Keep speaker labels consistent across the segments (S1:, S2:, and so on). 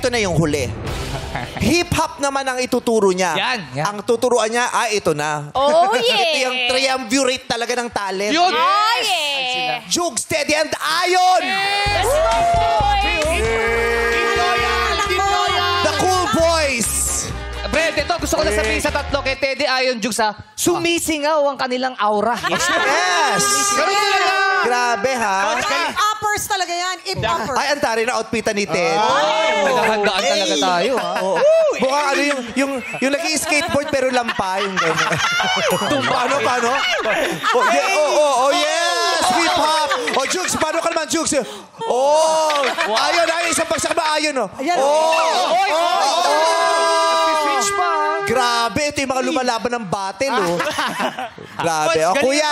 S1: ito na yung huli. Hip-hop naman ang ituturo niya.
S2: Yan.
S1: Ang tuturuan niya, ito na.
S3: Oh, yeah.
S1: Ito yung triumvirate talaga ng talent.
S2: Yun!
S3: Oh, yeah.
S1: Jugs, Teddy, and Ayon!
S3: That's my boy.
S1: The Cool Boys!
S2: Brent, ito gusto ko na sabihin sa tatlo kay Teddy Ayon Jugs ha. Sumisingaw ang kanilang aura.
S1: Yes!
S2: Ganun talaga.
S1: Grabe, ha?
S4: Uppers talaga yan. Uppers.
S1: Ay, antari na outfitan ni Ted.
S2: Naghahandaan talaga tayo ha.
S1: Mukhang ano yung nag-i-skateboard pero lampa yung gano'n. Paano? Oh, yes! Hip-hop! Oh, Jugs, paano ka naman, Jugs? Oh! Ayon, isang bagsak na Ayon, oh.
S4: Ayan.
S2: Pitch pa.
S1: Grabe, ito yung mga lumalaban ng battle, oh. Grabe. Oh, kuya.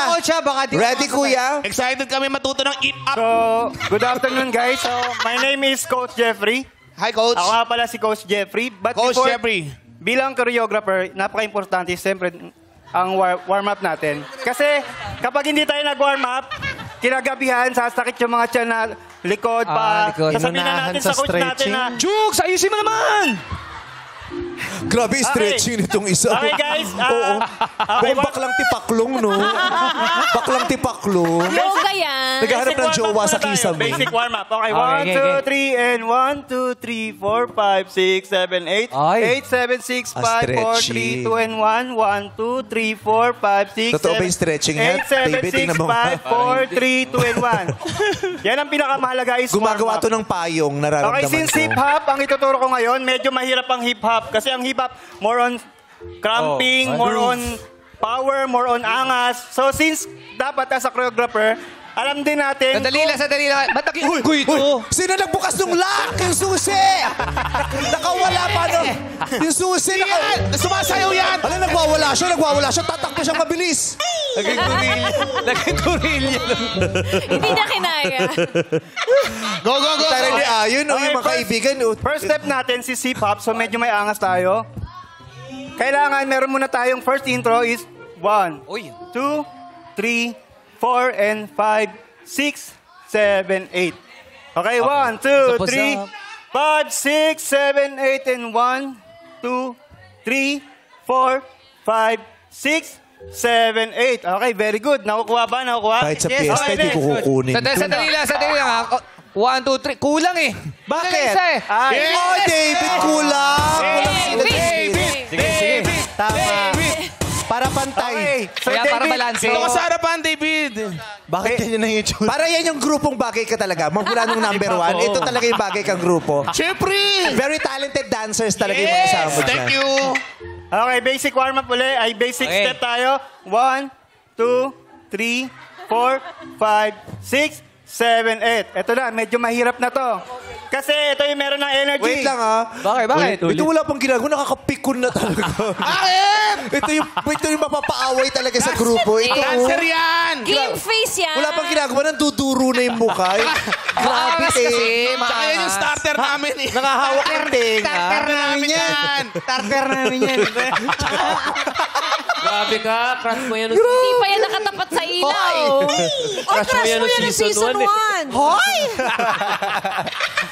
S1: Ready, kuya?
S5: Excited kami matuto ng hip-hop.
S6: So, good afternoon, guys. So, my name is Coach Jeffrey.
S5: Hi, Coach.
S6: Ako nga pala si Coach Jeffrey. But
S5: Coach
S6: before,
S5: Jeffrey.
S6: bilang choreographer, napaka-importante siyempre ang warm-up natin. Kasi kapag hindi tayo nag-warm up, kinagabihan, sasakit yung mga tiyan na likod pa.
S2: likod.
S6: Sasabihin na natin sa coach natin na,
S2: Jugs, ayusin mo naman!
S1: Grabe, stretching nitong isa.
S6: okay guys,
S1: Oo.
S6: okay,
S1: Mukhang baklang tipaklong, no? Baklang tipaklong.
S3: Yoga yan.
S1: Naghahanap ng
S6: warm-up
S1: jowa
S6: muna
S1: sa
S6: tayo.
S1: kisame.
S6: Basic warm-up. Okay,
S2: Okay,
S6: 1, 2, 3, and 1, 2, 3, 4, 5, 6, 7, 8.
S2: Ay.
S6: 8, 7, 6, 5, 4,
S1: stretchy.
S6: 3, 2, and 1. 1, 2, 3, 4, 5, 6, 7.
S1: Totoo ba yung stretching niya?
S6: 8, 7,
S1: Baby,
S6: 6,
S1: tingnan mo.
S6: 5, 4, 3, 2, and 1. Yan ang pinakamahalaga is
S1: Gumagawa
S6: warm-up.
S1: to ng payong, nararamdaman
S6: Okay, since
S1: ko.
S6: hip-hop, ang ituturo ko ngayon, medyo mahirap ang hip-hop. Kasi ang hip-hop, more on cramping, more on power, more on angas. So since dapat as a choreographer, alam din natin...
S2: Sandali lang. Ba't nag-uy ito?
S1: Sino nagbukas ng lock? Yung susi! Nakawala pa, no? Yung susi,
S5: Sumasayaw yan!
S1: Alam, nagwawala siya. Tatakbo siyang mabilis.
S2: Naging turilya.
S3: Hindi na kinaya.
S5: Go!
S1: Tara ni Ayon,
S6: Okay,
S1: yung mga kaibigan.
S6: First step natin si hip-hop, so medyo may angas tayo. Kailangan, meron muna tayong first intro is 1, 2, 3, 4, and 5, 6, 7, 8. Okay, 1, 2, 3, 5, 6, 7, 8, and 1, 2, 3, 4, 5, 6, 7, 8. Okay, very good. Nakukuha ba?
S1: Kahit sa piyesta, hindi ko kukunin.
S2: Sandali lang ha. 1, 2, 3. Kulang eh.
S1: Bakit?
S2: Isa eh.
S1: Oh, David, kulang.
S2: Sige.
S1: Tama. Para pantay.
S6: So,
S2: Kaya para
S6: David,
S2: balanse.
S5: Ito ka sa harapan, David.
S1: Bakit ganyan na yung Para yan yung grupong bagay ka talaga. Magmula nung number 1, ito talaga yung bagay kang grupo.
S5: Siyempre!
S1: Very talented dancers talaga yung mga kasama mo dyan.
S5: Thank you.
S6: Okay, basic warm-up ulit. Ay, basic
S2: Okay.
S6: step tayo. 1, 2, 3, 4, 5, 6, 7, 8. Ito na, medyo mahirap na to. Kasi ito yung meron ng energy.
S1: Wait lang, ha?
S2: Bakit?
S1: Ito wala pang ginagawa. Nakakapikon na talaga. Ito yung mapapaaway talaga sa grupo. Ito,
S5: Dancer yan!
S3: Game face yan.
S1: wala pang ginagawa. Nanduduro na yung mukha. Grabe,
S2: Maangas kasi.
S5: Tsaka yan yung starter namin eh.
S1: Nakahawak ng tenga.
S5: Starter namin yan.
S1: Starter namin yan.
S7: Grabe ka, crush mo yan.
S3: Hindi pa yan nakatapat sa ilaw.
S4: Crush mo yan ng season 1.
S1: Hoy!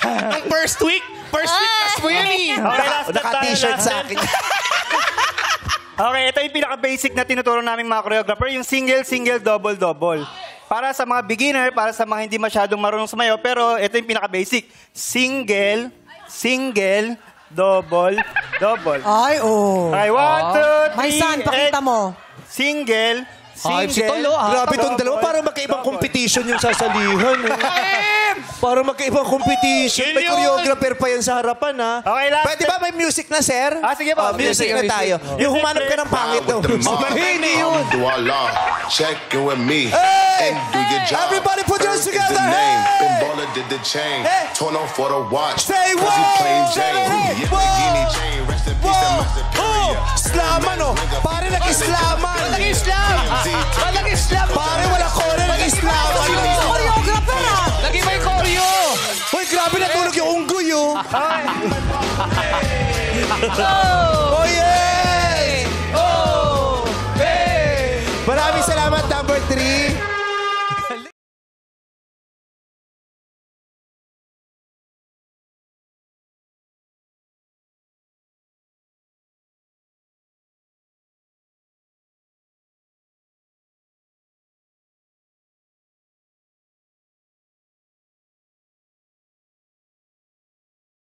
S5: Ang first week crush mo yan eh.
S6: Okay, last step tayo.
S1: Naka-t-shirt
S6: last
S1: sa
S6: step.
S1: akin.
S6: Okay, ito yung pinaka-basic na tinuturo namin mga choreographer, yung single, double. Para sa mga beginner, para sa mga hindi masyadong marunong sumayaw, pero ito yung pinaka-basic. Single, double.
S4: Ay, oh.
S6: Okay, 1, 2, 3,
S4: My son, pakita mo.
S6: Single.
S2: Si Tolo ha.
S1: Grabe itong dalawa. Parang magkaibang competition yung sasalihan. Parang magkaibang competition. May choreographer pa yan sa harapan, ha?
S6: Okay, last
S1: Pwede ba may music na, sir?
S6: Sige po.
S1: Music na tayo. Yung humanap ka ng pangit na Hindi yun.
S8: Check in with me
S1: Hey!
S8: and do your job.
S1: Everybody put yours
S8: First is
S1: together.
S8: the name,
S1: Hey!
S8: then baller did the chain.
S1: Hey!
S8: Torn on for the watch.
S1: Say
S8: 'cause he
S1: what?
S8: plain Jane.
S1: Hey!
S8: Yeah,
S1: Whoa!
S8: Lamborghini chain. Rest in peace to my superior.
S1: Islaman, oh. Pare nag-islaman. Nag-islam. Pare wala ko na nag-islaman.
S4: Choreographer, ah.
S2: Lagi may choreo.
S1: Hoy, grabe natulog yung unggoy, oh.
S6: Okay.
S1: Oh, yeah.